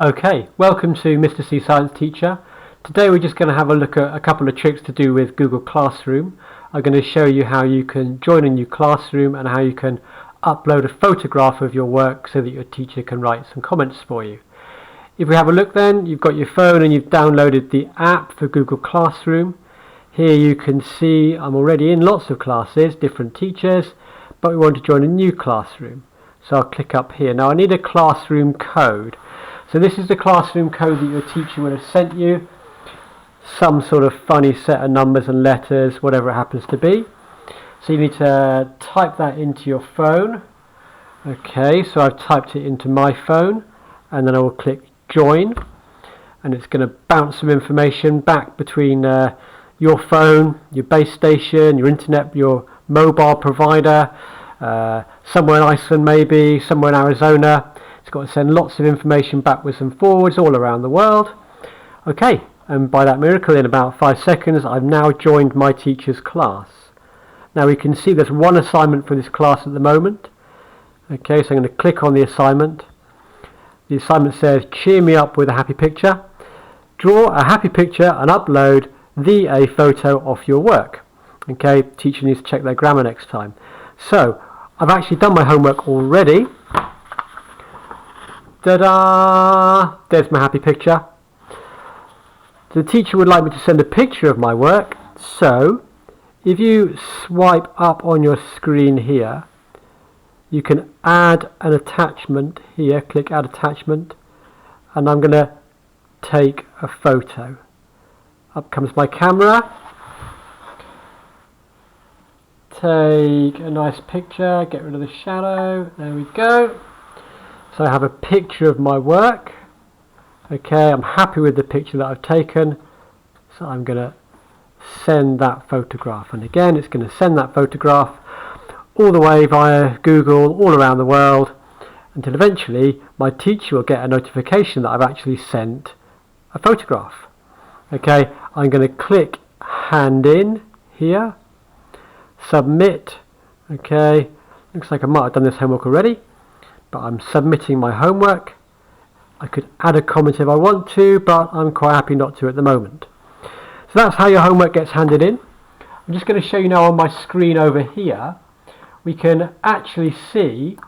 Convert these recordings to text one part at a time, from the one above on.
Okay, welcome to Mr. C Science Teacher. Today we're just going to have a look at a couple of tricks to do with Google Classroom. I'm going to show you how you can join a new classroom and how you can upload a photograph of your work so that your teacher can write some comments for you. If we have a look then, you've got your phone and you've downloaded the app for Google Classroom. Here you can see I'm already in lots of classes, different teachers, but we want to join a new classroom. So I'll click up here. Now I need a classroom code. So this is the classroom code that your teacher would have sent you. Some sort of funny set of numbers and letters, whatever it happens to be. So you need to type that into your phone. Okay, so I've typed it into my phone and then I will click join. And it's going to bounce some information back between your phone, your base station, your internet, your mobile provider, somewhere in Iceland maybe, somewhere in Arizona. It's got to send lots of information backwards and forwards all around the world. Okay, and by that miracle, in about 5 seconds, I've now joined my teacher's class. Now we can see there's one assignment for this class at the moment. Okay, so I'm going to click on the assignment. The assignment says, cheer me up with a happy picture. Draw a happy picture and upload a photo of your work. Okay, teacher needs to check their grammar next time. So, I've actually done my homework already. Ta-da! There's my happy picture. The teacher would like me to send a picture of my work, so if you swipe up on your screen here, you can add an attachment here. Click add attachment, and I'm going to take a photo. Up comes my camera. Take a nice picture, get rid of the shadow. There we go. So I have a picture of my work. Okay, I'm happy with the picture that I've taken. So I'm going to send that photograph. And again, it's going to send that photograph all the way via Google, all around the world, until eventually my teacher will get a notification that I've actually sent a photograph. Okay, I'm going to click hand in here. Submit. Okay, looks like I might have done this homework already, but I'm submitting my homework. I could add a comment if I want to, but I'm quite happy not to at the moment. So that's how your homework gets handed in. I'm just going to show you now on my screen over here. We can actually see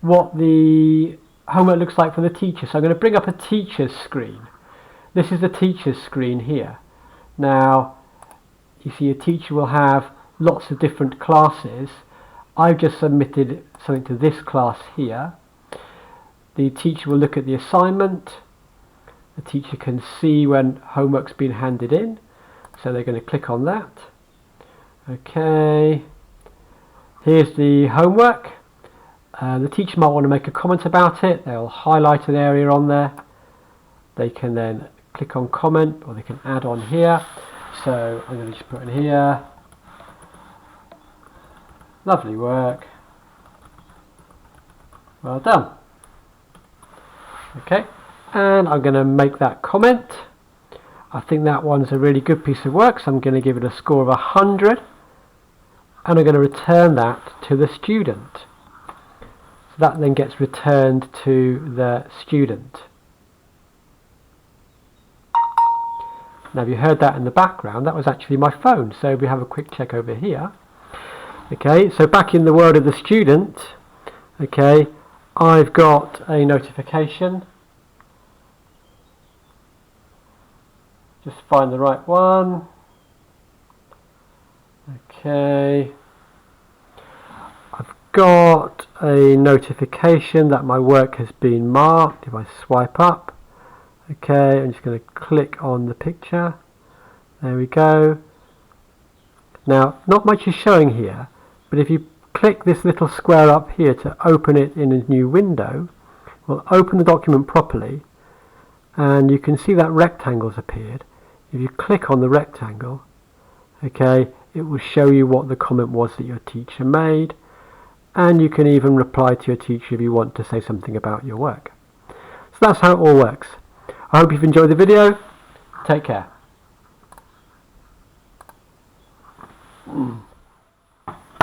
what the homework looks like for the teacher. So I'm going to bring up a teacher's screen. This is the teacher's screen here. Now, you see a teacher will have lots of different classes. I've just submitted something to this class here. The teacher will look at the assignment. The teacher can see when homework's been handed in, so they're going to click on that. Okay, here's the homework. The teacher might want to make a comment about it. They'll highlight an area on there. They can then click on comment, or they can add on here. So I'm going to just put in here, lovely work, well done. Okay, and I'm going to make that comment. I think that one's a really good piece of work, so I'm going to give it a score of 100, and I'm going to return that to the student. So that then gets returned to the student. Now if you heard that in the background, that was actually my phone. So we have a quick check over here. Okay, so back in the world of the student, okay, I've got a notification. Just find the right one. Okay, I've got a notification that my work has been marked. If I swipe up, okay, I'm just going to click on the picture. There we go. Now, not much is showing here, but if you click this little square up here to open it in a new window, we'll open the document properly, and you can see that rectangle's appeared. If you click on the rectangle, okay, it will show you what the comment was that your teacher made, and you can even reply to your teacher if you want to say something about your work. So that's how it all works. I hope you've enjoyed the video. Take care.